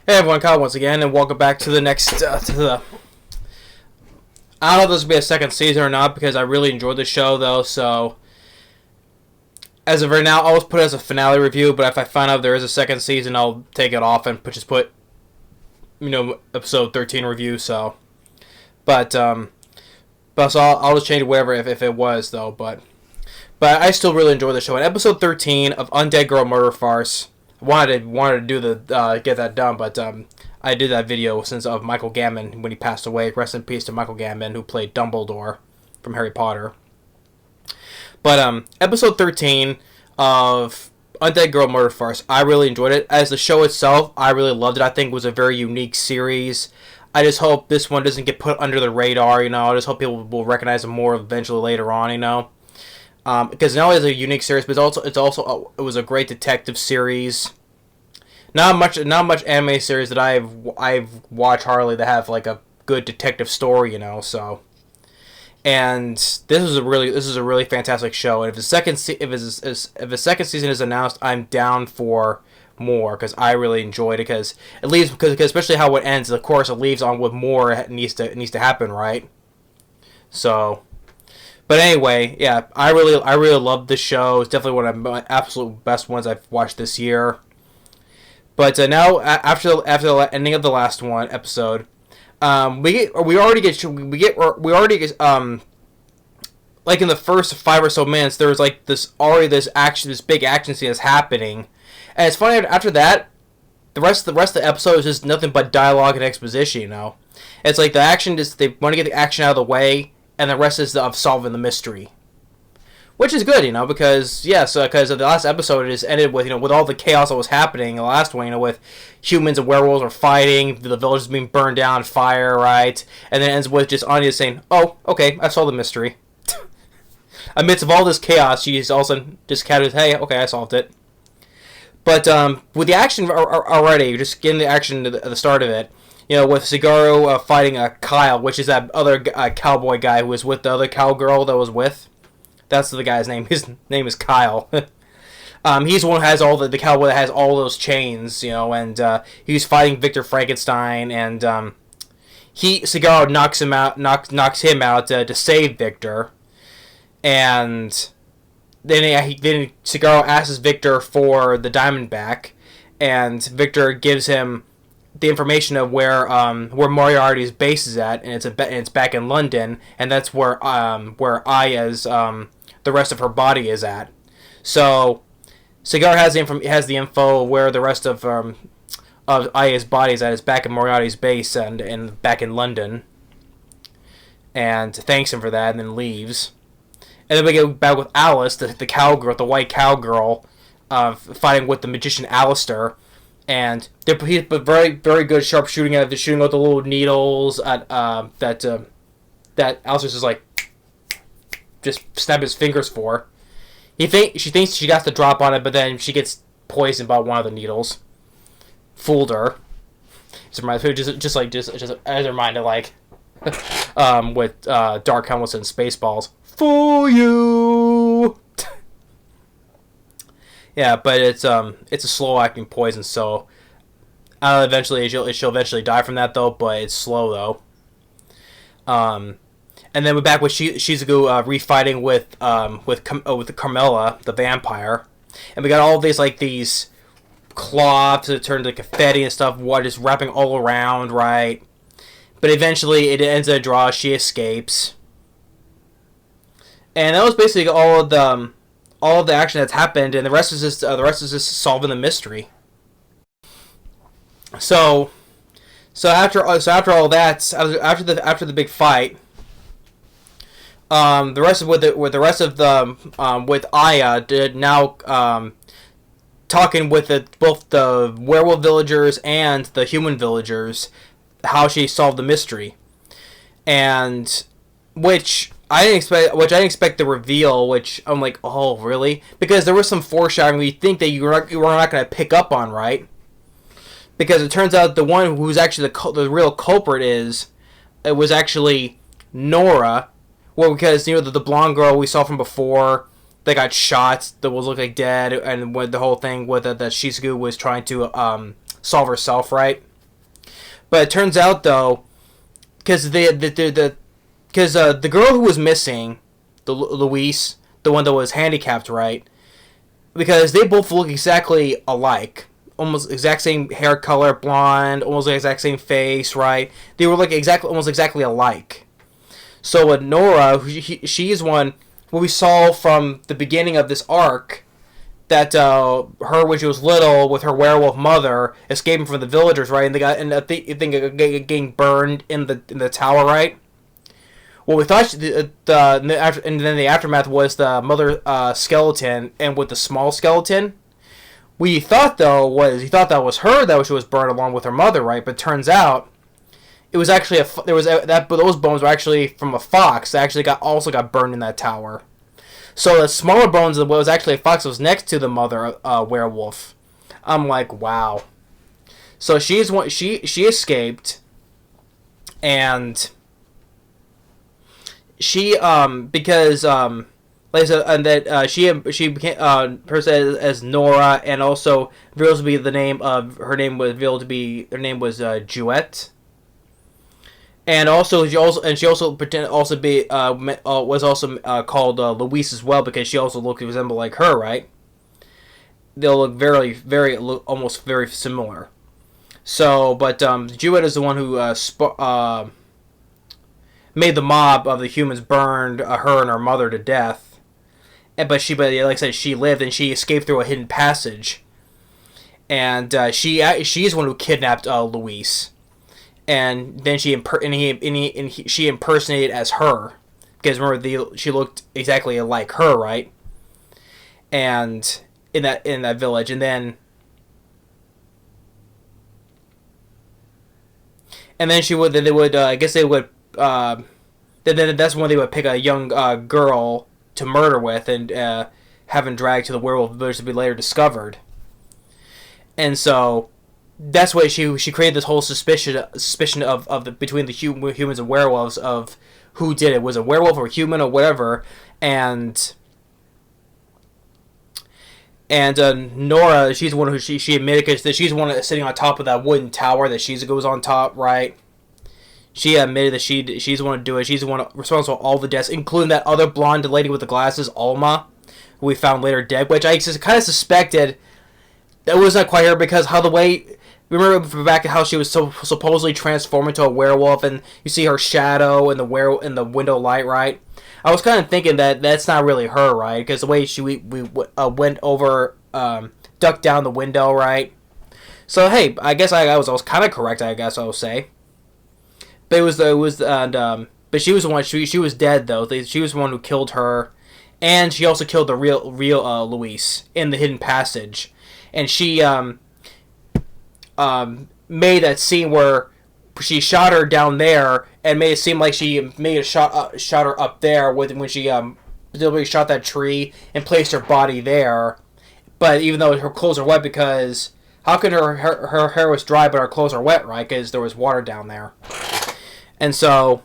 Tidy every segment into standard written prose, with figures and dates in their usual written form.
Hey everyone, Kyle once again, and welcome back to the next, to the... I don't know if this will be a second season or not, because I really enjoyed the show, though, so... As of right now, I'll always put it as a finale review, but if I find out there is a second season, I'll take it off and just put, episode 13 review, so... But so I'll just change it whatever if it was, though, but I still really enjoy the show. In episode 13 of Undead Girl Murder Farce... wanted to do the get that done, but I did that video since of Michael Gambon when he passed away. Rest in peace to Michael Gambon, who played Dumbledore from Harry Potter. But episode 13 of Undead Girl Murder Farce, I really enjoyed it. As the show itself, I really loved it. I think it was a very unique series. I just hope this one doesn't get put under the radar. I just hope people will recognize it more eventually later on. Because not only is it a unique series, but it was a great detective series. Not much anime series that I've watched hardly that have like a good detective story, so. And this is a really fantastic show. And if a second season is announced, I'm down for more because I really enjoyed it. Because especially how it ends, of course, it leaves on with more needs to happen, right? So. But anyway, yeah, I really loved the show. It's definitely one of my absolute best ones I've watched this year. But now, after the ending of the last episode, like in the first 5 or so minutes, there was like this big action scene that's happening, and it's funny after that, the rest of the episode is just nothing but dialogue and exposition. It's like the action they want to get the action out of the way. And the rest is of solving the mystery, which is good, because the last episode it just ended with with all the chaos that was happening in the last one, with humans and werewolves are fighting, the village is being burned down, fire, right, and then it ends with just Anya saying, "Oh, okay, I solved the mystery." Amidst of all this chaos, she's also just kind of, "Hey, okay, I solved it." But with the action already, just getting the action at the start of it. With Cigaro fighting Kyle, which is that other cowboy guy who was with the other cowgirl that was with. That's the guy's name. His name is Kyle. He's the one who has the cowboy that has all those chains, and he's fighting Victor Frankenstein, and Cigaro knocks him out to save Victor, and then Cigaro asks Victor for the diamond back, and Victor gives him the information of where Moriarty's base is at, and it's back in London, and that's where Aya's the rest of her body is at. So Cigar has the info where the rest of Aya's body is at. It's back in Moriarty's base and back in London, and thanks him for that, and then leaves. And then we get back with Alice, the cowgirl, the white cowgirl, fighting with the magician Alistair. And he's very, very good sharpshooting at shooting out the little needles at that Alistair's just like just snap his fingers for. She thinks she got the drop on it, but then she gets poisoned by one of the needles. Fooled her. Just as a reminder, like with Dark Helmets and Spaceballs. Fool you. Yeah, but it's a slow acting poison, so eventually she'll eventually die from that though. But it's slow though. And then we're back with Shizuku refighting with Carmela, the vampire, and we got all these cloths that turn to confetti and stuff. What is wrapping all around, right? But eventually it ends in a draw. She escapes, and that was basically all of the action that's happened, and the rest is just solving the mystery. So after all that, after the big fight, with Aya did now talking with both the werewolf villagers and the human villagers, how she solved the mystery, and which I didn't expect the reveal, which I'm like, oh, really? Because there was some foreshadowing we think that you were not going to pick up on, right? Because it turns out the one who's actually the real culprit was actually Nora. Well, because, the blonde girl we saw from before that got shot, that was look like dead, and with the whole thing with that Shizuku was trying to solve herself, right? But it turns out though, because the girl who was missing, the Luis, the one that was handicapped, right? Because they both look exactly alike. Almost exact same hair color, blonde, almost the exact same face, right? They were like almost exactly alike. So with Nora, she's one what we saw from the beginning of this arc, that her when she was little with her werewolf mother escaping from the villagers, right? And they got and I think getting burned in the tower, right? Well, we thought and then the aftermath was the mother skeleton, and with the small skeleton. We thought that was her that she was burned along with her mother, right? But turns out it was actually those bones were actually from a fox that actually got burned in that tower. So the smaller bones of what was actually a fox was next to the mother werewolf. I'm like, wow. So she escaped, and she because like I said, and that she became person as Nora, and also reveals to be the name of her name was revealed to be her name was Jewett. And also, she also pretended also be was also called Louise as well, because she also resembled like her, right? They'll look very almost very similar. So, but Jewett is the one who made the mob of the humans burned her and her mother to death. But like I said, she lived and she escaped through a hidden passage. And she's the one who kidnapped Louise. And then she impersonated as her, because remember she looked exactly like her, right? And in that village, and then I guess they would then that's when they would pick a young girl to murder with, and have him dragged to the werewolf village to be later discovered. And so that's why she created this whole suspicion of the between the humans and werewolves of who did it. Was it werewolf or human or whatever? And Nora, she's the one who she admitted, because she's the one that's sitting on top of that wooden tower that she goes on top, right? She admitted that she's the one to do it. She's the one responsible for all the deaths, including that other blonde lady with the glasses, Alma, who we found later dead. Which I just kind of suspected that was not quite her, because how the way. Remember back how she was supposedly transformed into a werewolf, and you see her shadow in the window light, right? I was kind of thinking that that's not really her, right? Because the way we went over, ducked down the window, right? So hey, I guess I was kind of correct. I guess I will say. But but she was the one. She was dead though. She was the one who killed her, and she also killed the real Luis in the hidden passage, and she made that scene where she shot her down there, and made it seem like she made a shot her up there when she deliberately shot that tree and placed her body there. But even though her clothes are wet, because how could her hair was dry but her clothes are wet, right? Because there was water down there. And so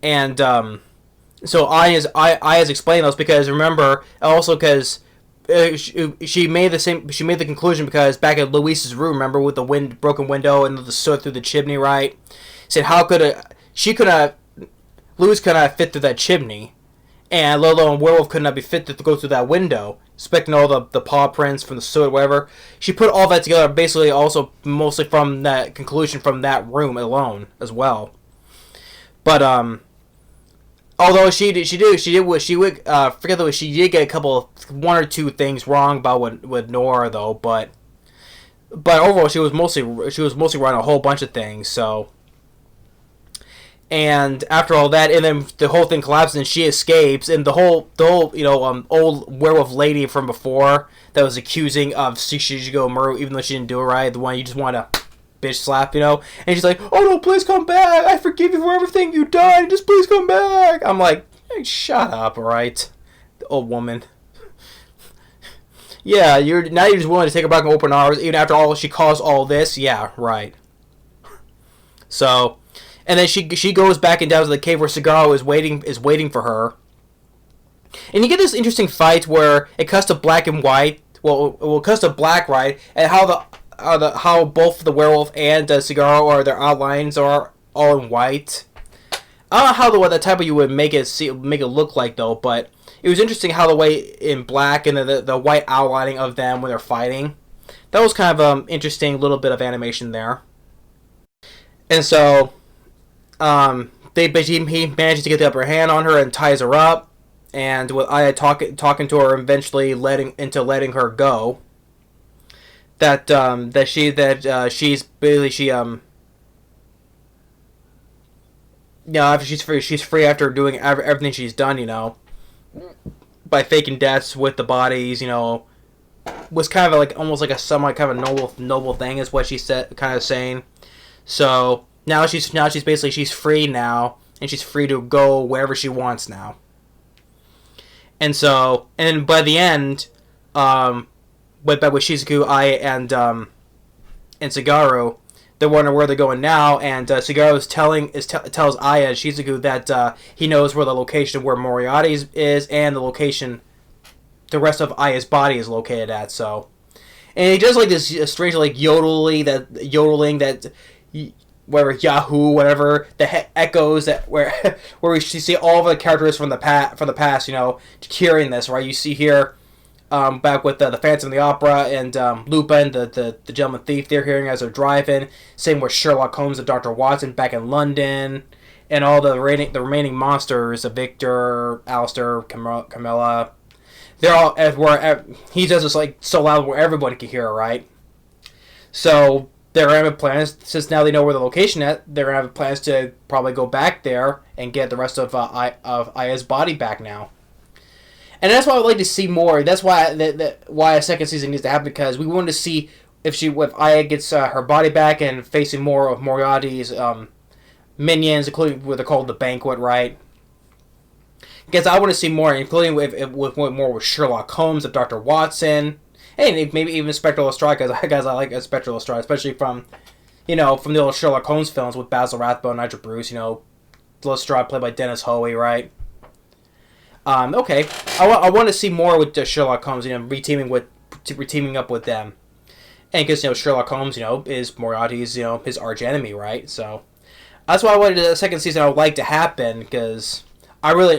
I has explained those, because remember also because she made the conclusion, because back at Luis's room, remember, with the broken window and the soot through the chimney, right? Said how could Luis could not fit through that chimney, and let alone werewolf could not be fit to go through that window, expecting all the paw prints from the soot, whatever. She put all that together, basically also mostly from that conclusion from that room alone as well. But although she did forget though, she did get one or two things wrong about with Nora though, but overall she was mostly right on a whole bunch of things. So, and after all that, and then the whole thing collapses and she escapes, and the whole old werewolf lady from before that was accusing of Shichigo Muru, even though she didn't do it right, the one you just want to bitch slap, and she's like, oh no, please come back, I forgive you for everything you've done, just please come back. I'm like, hey, shut up, alright, old woman. Yeah, you're just willing to take her back in open arms even after all she caused all this. Yeah, right. So, and then she goes back and down to the cave where Sagaro is waiting for her, and you get this interesting fight where it cuts to black and white. Well, it cuts to black, right, and how how both the werewolf and Cigaro are their outlines are all in white. I don't know how the type of you would make it look like though, but it was interesting how the way in black and the white outlining of them when they're fighting. That was kind of interesting little bit of animation there. And so he manages to get the upper hand on her and ties her up, and with Aya talking to her, eventually letting her go. She's basically after she's free after doing everything she's done, by faking deaths with the bodies, was kind of like almost like a somewhat kind of noble thing is what she said, kind of saying. So now she's basically she's free now, and she's free to go wherever she wants now. And so, and by the end, with Shizuku, Aya, and Tsugaru, they're wondering where they're going now, and Tsugaru tells Aya and Shizuku that he knows where the location where Moriarty's is and the location the rest of Aya's body is located at. So, and he does like this strange like yodeling that whatever Yahoo whatever the echoes that where we see all of the characters from the past hearing this, right. You see here back with the Phantom of the Opera and Lupin the gentleman thief, they're hearing as they're driving. Same with Sherlock Holmes and Dr. Watson back in London, and all the remaining monsters of Victor, Alistair, Camilla. They're all where he does this like so loud where everybody can hear it, right? So they're gonna have plans, since now they know where the location at. They're gonna have plans to probably go back there and get the rest of Aya's body back now. And that's why I would like to see more. That's why why a second season needs to happen, because we want to see if Aya gets her body back and facing more of Moriarty's minions, including what they're called the Banquet, right? Because I want to see more, including with more with Sherlock Holmes and Dr. Watson, and maybe even Inspector Lestrade, because I like Inspector Lestrade, especially from the old Sherlock Holmes films with Basil Rathbone, Nigel Bruce, Lestrade played by Dennis Hoey, right? Okay, I want to see more with Sherlock Holmes, reteaming up with them, and because Sherlock Holmes, is Moriarty's, his arch enemy, right? So that's why I wanted the second season. I would like to happen, because I really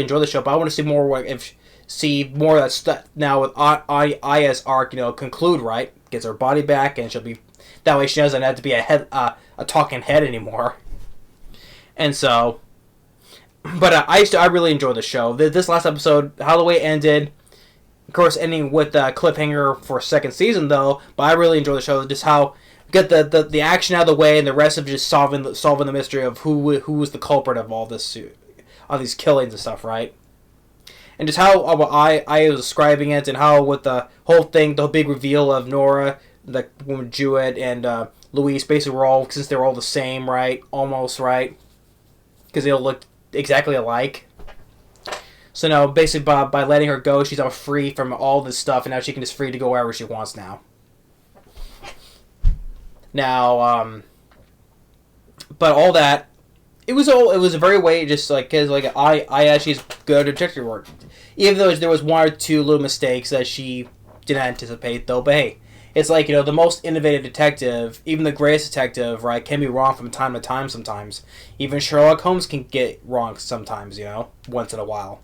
enjoy the show, but I want to see more of that stuff now with Aya's arc, conclude, right? Gets her body back, and she'll be that way. She doesn't have to be a talking head anymore, and so. But I really enjoyed the show. This last episode, how the way it ended, of course, ending with the cliffhanger for second season though. But I really enjoyed the show. Just how get the action out of the way, and the rest of just solving the mystery of who was the culprit of all these killings and stuff, right? And just how I was describing it, and how with the whole thing, the big reveal of Nora, the woman Jewett, and Louise, basically since they're all the same, right? Almost, right? Because they all look exactly alike. So now, basically, by letting her go, she's now free from all this stuff, and now she can just free to go wherever she wants now. Now, but all that, it was a very way, just like, cause like I actually is good at detective work, even though there was one or two little mistakes that she didn't anticipate though. But hey, it's like, the most innovative detective, even the greatest detective, right, can be wrong from time to time sometimes. Even Sherlock Holmes can get wrong sometimes, once in a while.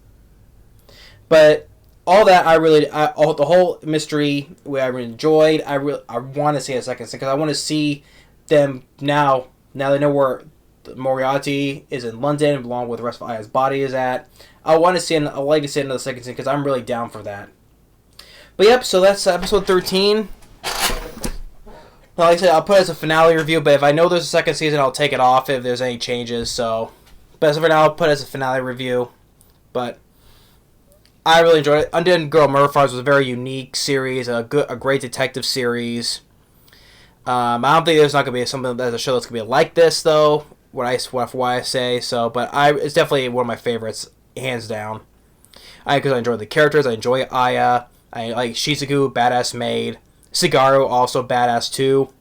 But all that, the whole mystery, I really enjoyed. I want to see a second season, because I want to see them now they know where Moriarty is in London, along with the rest of Aya's body is at. I like to see another second season, because I'm really down for that. But yep, so that's episode 13. Like I said, I'll put it as a finale review, but if I know there's a second season, I'll take it off if there's any changes. So, but as of now, I'll put it as a finale review. But I really enjoyed it. Undead Girl Murder Files was a very unique series, a great detective series. I don't think there's not gonna be something that's a show that's gonna be like this though. Why I say so, but it's definitely one of my favorites, hands down. Because I enjoy the characters, I enjoy Aya, I like Shizuku, badass maid. Cigaro, also badass too.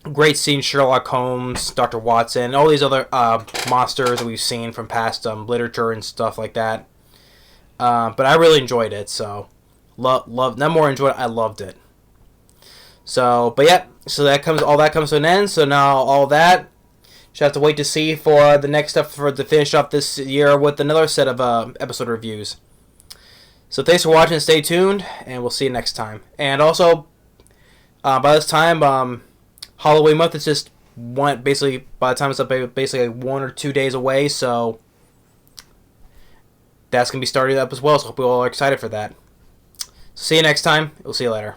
Great scene, Sherlock Holmes, Dr. Watson, all these other monsters that we've seen from past literature and stuff like that. But I really enjoyed it, so I loved it. So, but yeah, so all that comes to an end. So now all that, just have to wait to see for the next step to finish off this year with another set of episode reviews. So thanks for watching. Stay tuned, and we'll see you next time. And also, by this time, Halloween month is just basically by the time it's up, basically like 1 or 2 days away. So that's gonna be starting up as well. So hope you all are excited for that. So see you next time. We'll see you later.